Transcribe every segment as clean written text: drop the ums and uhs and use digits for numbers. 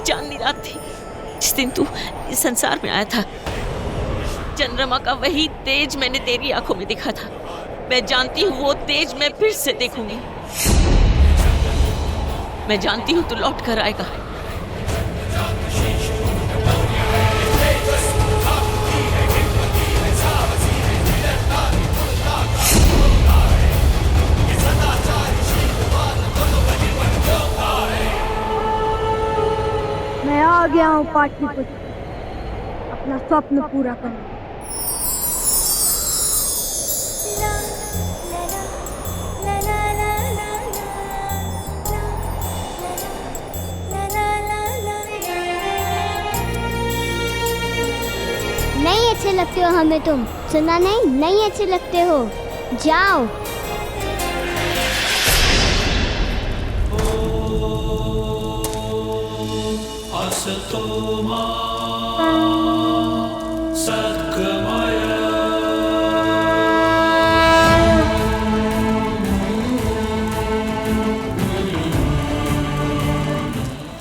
चांदनी रात थी जिस दिन तू इस संसार में आया था। चंद्रमा का वही तेज मैंने तेरी आंखों में देखा था। मैं जानती हूँ वो तेज मैं फिर से देखूंगी। मैं जानती हूँ तू लौट कर आएगा। मैं आ गया हूँ पाटलिपुत्र, अपना स्वप्न पूरा करने। नहीं अच्छे लगते हो हमें तुम, सुना नहीं अच्छे लगते हो, जाओ।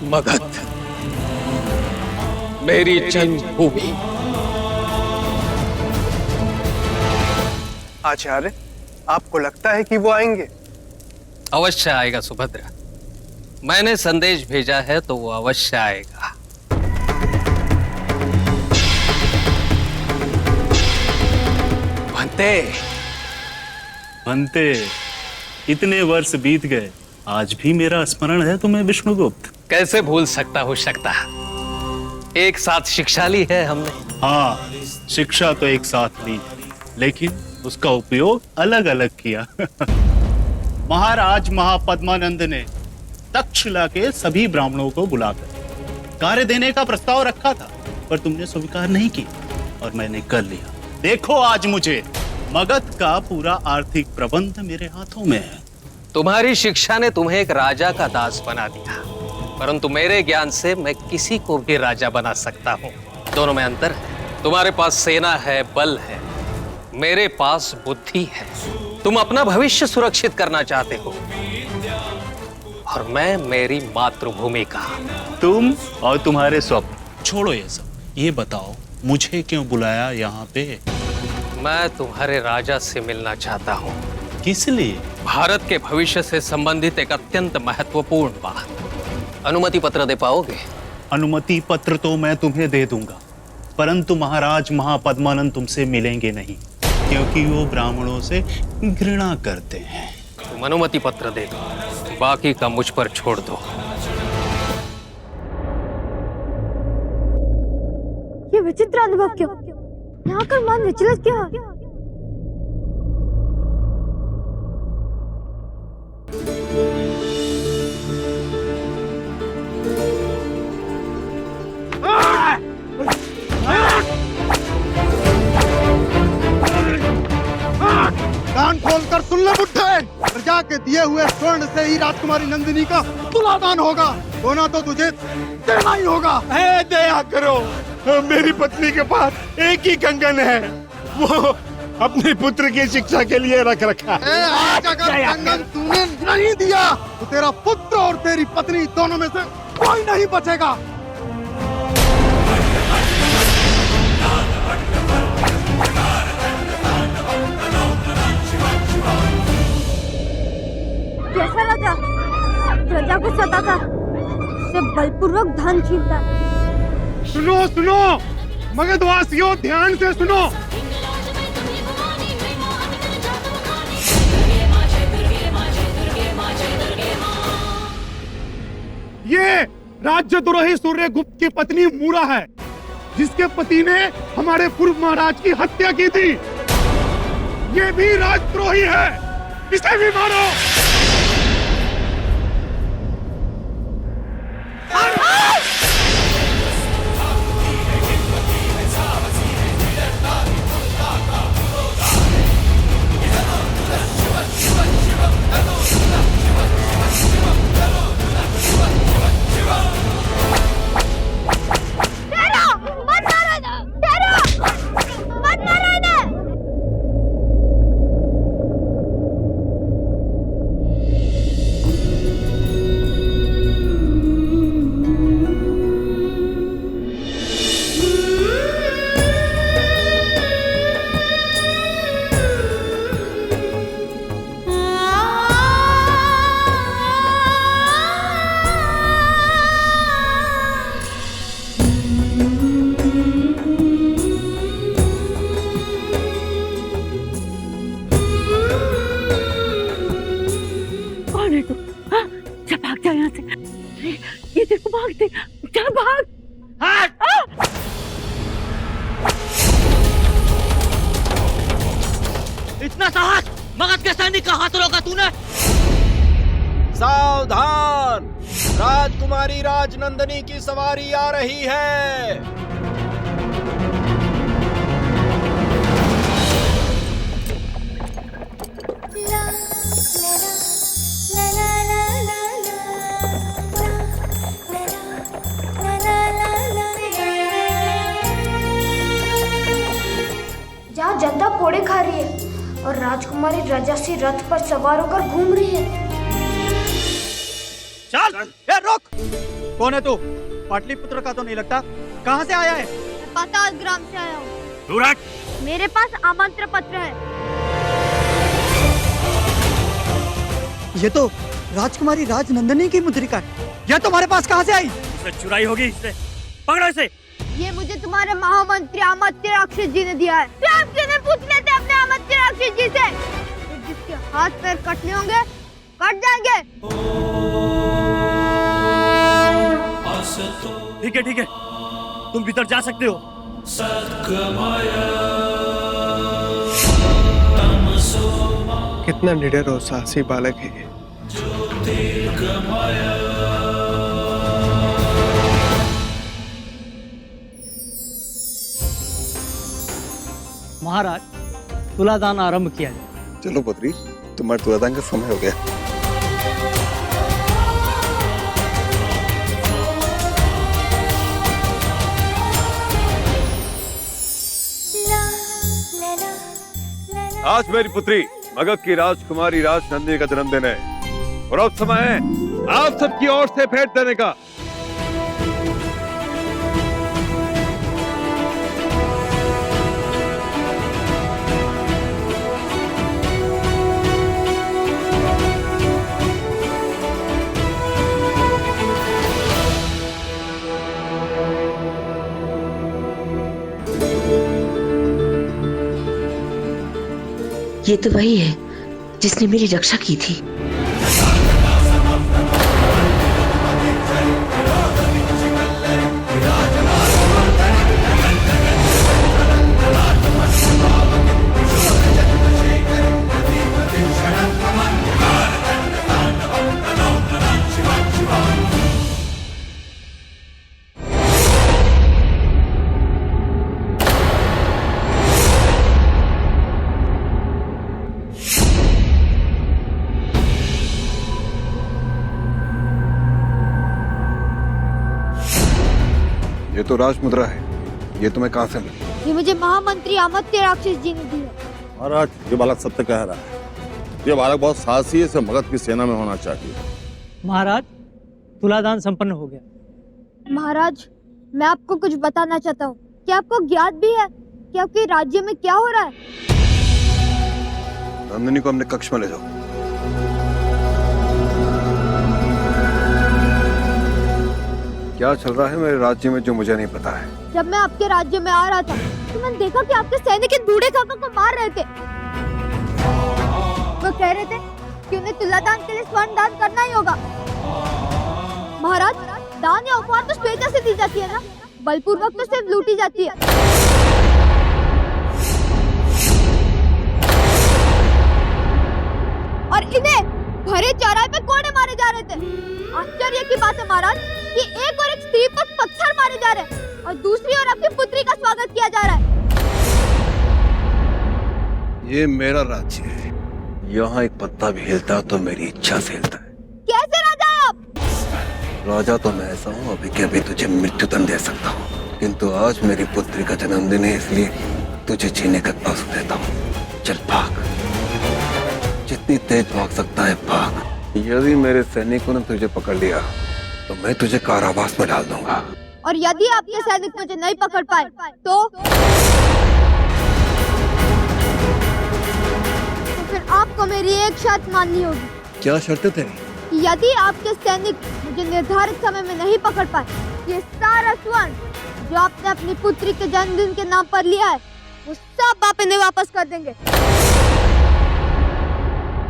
मगध, मेरी जन्मभूमि। आचार्य, आपको लगता है कि वो आएंगे? अवश्य आएगा सुभद्रा। मैंने संदेश भेजा है तो वो अवश्य आएगा। भन्ते, इतने वर्ष बीत गए, आज भी मेरा स्मरण है तुम्हें विष्णुगुप्त? कैसे भूल सकता हूँ शकता, एक साथ शिक्षा ली है हमने। हाँ, शिक्षा तो एक साथ ली, लेकिन उसका उपयोग अलग अलग किया। महाराज महापद्मानंद ने तक्षशिला के सभी ब्राह्मणों को बुलाकर कार्य देने का प्रस्ताव रखा था, पर तुमने स्वीकार नहीं किया और मैंने कर लिया। देखो आज मुझे मगध का पूरा आर्थिक प्रबंध मेरे हाथों में है। तुम्हारी शिक्षा ने तुम्हें एक राजा का दास बना दिया, परंतु मेरे ज्ञान से मैं किसी को भी राजा बना सकता हूँ। दोनों में अंतर है। तुम्हारे पास सेना है, बल है, मेरे पास बुद्धि है। तुम अपना भविष्य सुरक्षित करना चाहते हो और मैं मेरी मातृभूमि का। तुम और तुम्हारे स्वप्न छोड़ो ये सब, ये बताओ मुझे क्यों बुलाया यहाँ पे? मैं तुम्हारे राजा से मिलना चाहता हूँ। किस लिए? भारत के भविष्य से संबंधित एक अत्यंत महत्वपूर्ण बात। अनुमति पत्र दे पाओगे? अनुमति पत्र तो मैं तुम्हें दे दूंगा, परंतु महाराज महापद्मानंद तुमसे मिलेंगे नहीं, क्योंकि वो ब्राह्मणों से घृणा करते हैं। तुम अनुमति पत्र दे दो, बाकी का मुझ पर छोड़ दो। ये विचित्र अनुभव क्यों? यहाँ कर मन विचलित क्यों? कान खोलकर सुन ले बुड्ढे, प्रजा के दिए हुए स्वर्ण से ही राजकुमारी नंदिनी का तुलादान होगा, सोना तो तुझे देना ही होगा। दया करो, मेरी पत्नी के पास एक ही कंगन है, वो अपने पुत्र की शिक्षा के लिए रख रखा है। आज अगर कंगन तूने नहीं दिया तो तेरा पुत्र और तेरी पत्नी दोनों में से कोई नहीं बचेगा। कैसा लगा? प्रजा को सताता, से बलपूर्वक धन छीनता। सुनो सुनो मगधवासियों, ध्यान से सुनो। ये राज्यद्रोही सूर्यगुप्त की पत्नी मूरा है, जिसके पति ने हमारे पूर्व महाराज की हत्या की थी। ये भी राजद्रोही है, इसे भी मारो। अपना साहस मगध के सैनिक का हाथ रोका तूने। सावधान, राजकुमारी राजनंदिनी की सवारी आ रही है। जहाँ जनता कोड़े खा रही है और राजकुमारी रजासी रथ पर सवार होकर घूम रही है। चल, ए रुक। कौन है तू? पाटलिपुत्र का तो नहीं लगता। कहाँ से आया है? पाताल ग्राम से आया हूँ। दूर हट। मेरे पास आमंत्रण पत्र है। ये तो राजकुमारी राजनंदिनी की मुद्रिका है। यह तुम्हारे पास कहाँ से आई? इसे चुराई होगी, इससे पकड़ो इसे। ये मुझे तुम्हारे महामंत्री अमात्य राक्षस जी ने दिया है। आप क्यों नहीं पूछ लेते अपने अमात्य राक्षस जी से? जिसके हाथ पैर कटने होंगे कट जाएंगे। ठीक है ठीक है, तुम भीतर जा सकते हो। कितना निडर और साहसी बालक है ये। महाराज, तुलादान आरंभ किया जाए। चलो पुत्री, तुम्हारे तुलादान का समय हो गया। आज मेरी पुत्री मगध की राजकुमारी राजनंदिनी का जन्मदिन है और अब समय है आप सबकी ओर से भेंट देने का। ये तो वही है जिसने मेरी रक्षा की थी। ये तो राजमुद्रा है। ये तुम्हें कहाँ से मिली? ये मुझे महामंत्री अमात्य राक्षस जी ने दी है। महाराज, ये बालक सत्य कह रहा है। ये बालक बहुत साहसी है, इसे मगध की सेना में होना चाहिए। महाराज, तुलादान संपन्न हो गया। महाराज, मैं आपको कुछ बताना चाहता हूँ। क्या आपको ज्ञात भी है कि आपके राज्य में क्या हो रहा है? नंदिनी को अपने कक्ष में ले जाओ। क्या चल रहा है मेरे राज्य में जो मुझे नहीं पता है? जब मैं आपके राज्य में आ रहा था तो मैंने देखा कि आपके सैनिक इन बूढ़े काका को मार रहे थे। वो कह रहे थे कि उन्हें तुलादान के लिए स्वर्ण दान करना ही होगा। महाराज, दान या उपहार तो स्वेच्छा से दी जाती है ना, बलपूर्वक तो सिर्फ लूटी जाती है। और इन्हें भरे चौराहे पे कोड़े मारे जा रहे थे। आश्चर्य की बात है महाराज कि एक और एक स्त्री पर पत्थर मारे जा रहे हैं और दूसरी ओर अपनी पुत्री का स्वागत किया जा रहा है। ये मेरा राज्य है। यहाँ एक पत्ता भी हिलता तो मेरी इच्छा से हिलता है। कैसे राजा आप? राजा तो मैं ऐसा हूँ अभी के अभी तुझे मृत्यु दंड दे सकता हूँ, किंतु आज मेरी पुत्री का जन्मदिन है इसलिए तुझे जीने का आंसू देता हूँ। चल भाग, जितनी तेज भाग सकता है भाग। यदि मेरे सैनिकों ने तुझे पकड़ लिया तो मैं तुझे कारावास में डाल दूंगा। और यदि आपके सैनिक मुझे नहीं पकड़ पाए तो फिर आपको मेरी एक शर्त माननी होगी। क्या शर्त है तेरी? यदि आपके सैनिक मुझे निर्धारित समय में नहीं पकड़ पाए, ये सारा स्वर्ण जो आपने अपनी पुत्री के जन्मदिन के नाम पर लिया है वो सब आप इन्हें वापस कर देंगे।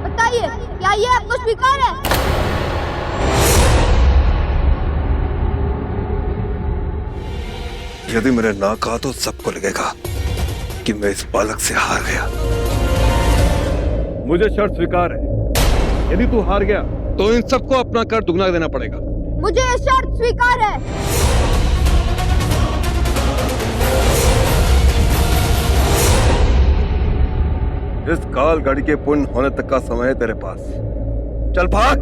बताइए, क्या ये आपको स्वीकार है? यदि मैंने ना कहा तो सबको लगेगा कि मैं इस बालक से हार गया। मुझे शर्त स्वीकार है। यदि तू हार गया तो इन सबको अपना कर दुगना देना पड़ेगा। मुझे ये शर्त स्वीकार है। इस काल घड़ी के पूर्ण होने तक का समय है तेरे पास। चल भाग।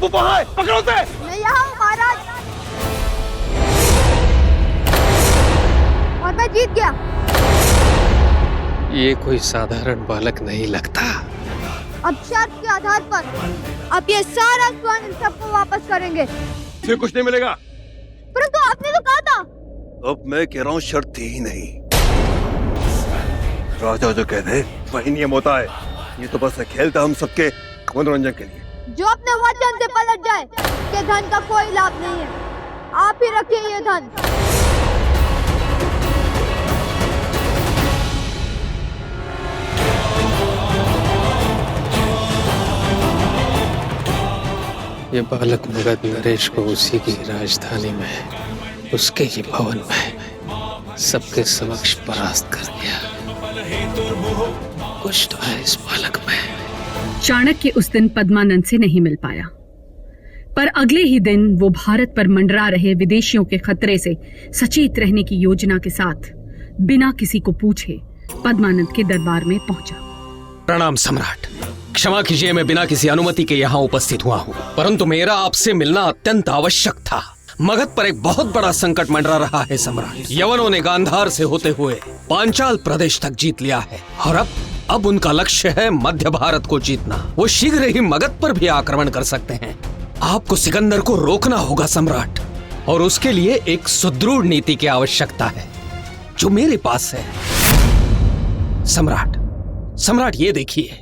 वो वहां है, पकड़ो उसे। मैं यहाँ हूँ महाराज, और मैं जीत गया। ये कोई साधारण बालक नहीं लगता। अब शर्त के आधार पर अब ये सारा स्वर्ण इन सबको वापस करेंगे। फिर कुछ नहीं मिलेगा। परंतु आपने तो कहा था। अब मैं कह रहा हूँ शर्त थी ही नहीं। राजा जो कह दे वही नियम होता है। ये तो बस एक खेल था हम सबके मनोरंजन के लिए। जो अपने वचन से पलट जाए के धन का कोई लाभ नहीं है। आप ही रखिए ये धन। ये बालक मगध नरेश को उसी की राजधानी में, उसके ही भवन में सबके समक्ष परास्त कर दिया। कुछ तो है इस बालक में। चाणक्य उस दिन पद्मानंद से नहीं मिल पाया, पर अगले ही दिन वो भारत पर मंडरा रहे विदेशियों के खतरे से सचेत रहने की योजना के साथ बिना किसी को पूछे पद्मानंद के दरबार में पहुंचा। प्रणाम सम्राट, क्षमा कीजिए मैं बिना किसी अनुमति के यहाँ उपस्थित हुआ हूँ, परंतु मेरा आपसे मिलना अत्यंत आवश्यक था। मगध पर एक बहुत बड़ा संकट मंडरा रहा है सम्राट। यवनों ने गांधार से होते हुए पांचाल प्रदेश तक जीत लिया है और अब उनका लक्ष्य है मध्य भारत को जीतना। वो शीघ्र ही मगध पर भी आक्रमण कर सकते हैं। आपको सिकंदर को रोकना होगा सम्राट, और उसके लिए एक सुदृढ़ नीति की आवश्यकता है जो मेरे पास है। सम्राट ये देखिए,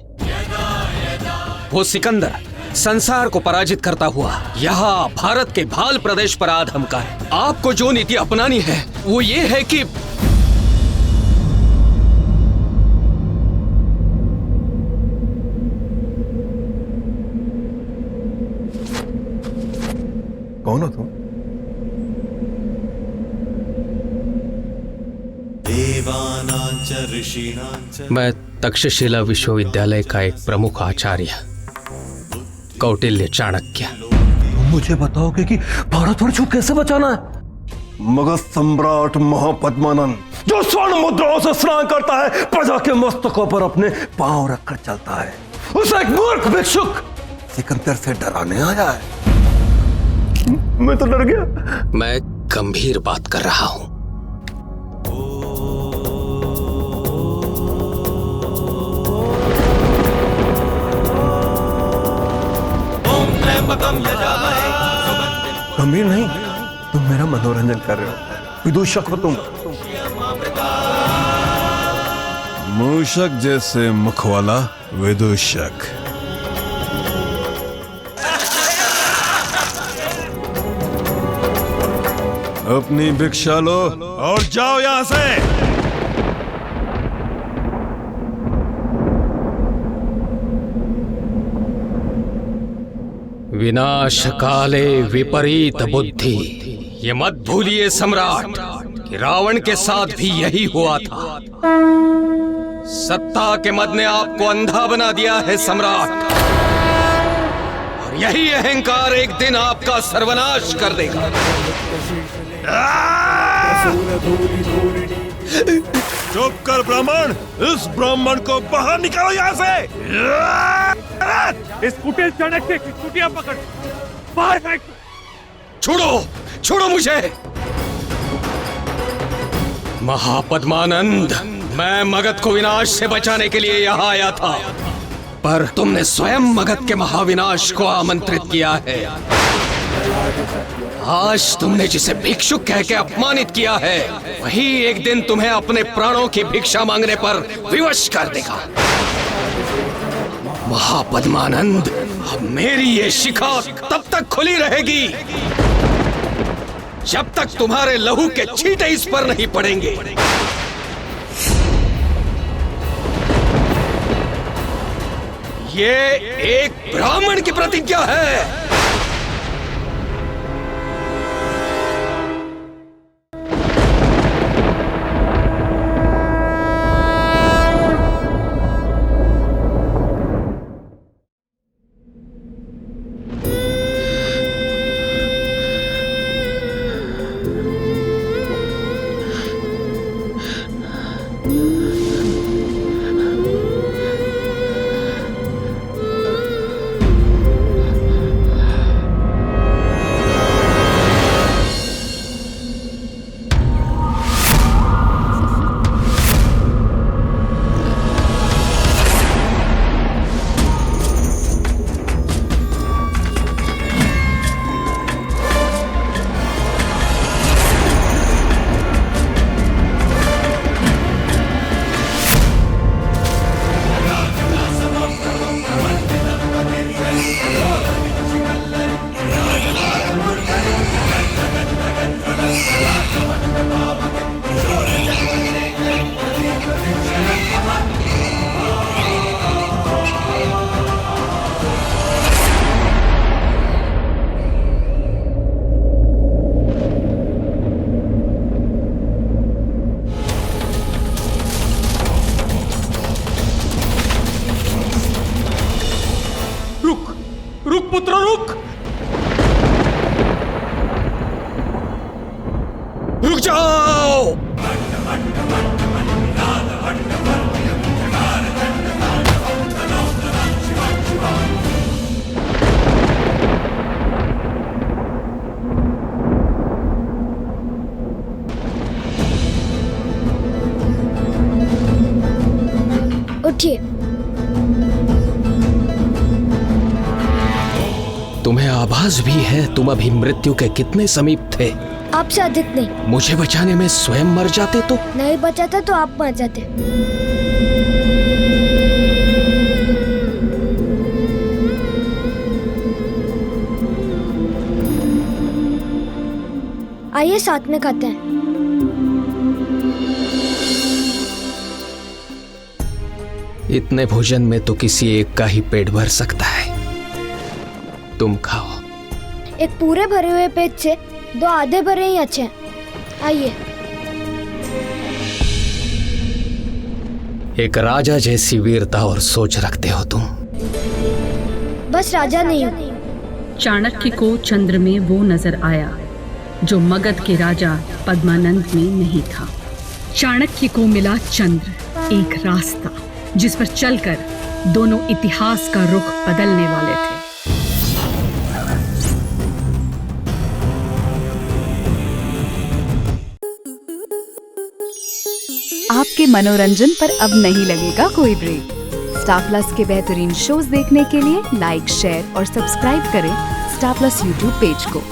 वो सिकंदर संसार को पराजित करता हुआ यहाँ भारत के भाल प्रदेश पर आ धमका है। आपको जो नीति अपनानी है वो ये है कि कौन हो तुम? मैं तक्षशिला विश्वविद्यालय का एक प्रमुख आचार्य कौटिल्य चाणक्य। मुझे बताओगे कि भारतवर्ष को कैसे बचाना है? मगध सम्राट महापद्मानंद जो स्वर्ण मुद्राओं से स्नान करता है, प्रजा के मस्तकों पर अपने पांव रखकर चलता है, उसे एक मूर्ख भिक्षुक सिकंदर से डराने आया है। मैं तो डर गया। मैं गंभीर बात कर रहा हूं। गंभीर नहीं, तुम मेरा मनोरंजन कर रहे हो। विदूषक हो तुम। मूषक जैसे मुख वाला विदूषक। अपनी भिक्षा लो और जाओ यहां से। विनाश काले विपरीत बुद्धि। ये मत भूलिए सम्राट कि रावण के साथ भी यही हुआ था। सत्ता के मद ने आपको अंधा बना दिया है सम्राट, और यही अहंकार एक दिन आपका सर्वनाश कर देगा। चुप कर ब्राह्मण, इस ब्राह्मण को बाहर निकालो यहाँ से। इस कुटिल चाणक्य की कुटिया पकड़ बाहर फेंक। छोड़ो मुझे। महापद्मानंद, मैं मगध को विनाश से बचाने के लिए यहाँ आया था, पर तुमने स्वयं मगध के महाविनाश को आमंत्रित किया है। आज तुमने जिसे भिक्षुक कह के अपमानित किया है, वही एक दिन तुम्हें अपने प्राणों की भिक्षा मांगने पर विवश कर देगा। महापद्मानंद, मेरी ये शिखा तब तक खुली रहेगी जब तक तुम्हारे लहू के छींटे इस पर नहीं पड़ेंगे। ये एक ब्राह्मण की प्रतिज्ञा है। रुक पुत्र रुक, रुक जाओ। उठिए। तुम्हें आभास भी है तुम अभी मृत्यु के कितने समीप थे? आपसे अधिक नहीं। मुझे बचाने में स्वयं मर जाते तो? नहीं बचाता तो आप मर जाते। आइए साथ में खाते हैं। इतने भोजन में तो किसी एक का ही पेट भर सकता है। तुम खाओ। एक पूरे भरे हुए पेट से दो आधे भरे ही अच्छे हैं। आइए। एक राजा जैसी वीरता और सोच रखते हो तुम। बस राजा नहीं हूँ। चाणक्य को चंद्र में वो नजर आया जो मगध के राजा पद्मानंद में नहीं था। चाणक्य को मिला चंद्र, एक रास्ता जिस पर चलकर दोनों इतिहास का रुख बदलने वाले थे। आपके मनोरंजन पर अब नहीं लगेगा कोई ब्रेक। स्टार प्लस के बेहतरीन शोज देखने के लिए लाइक, शेयर और सब्सक्राइब करें स्टार प्लस यूट्यूब पेज को।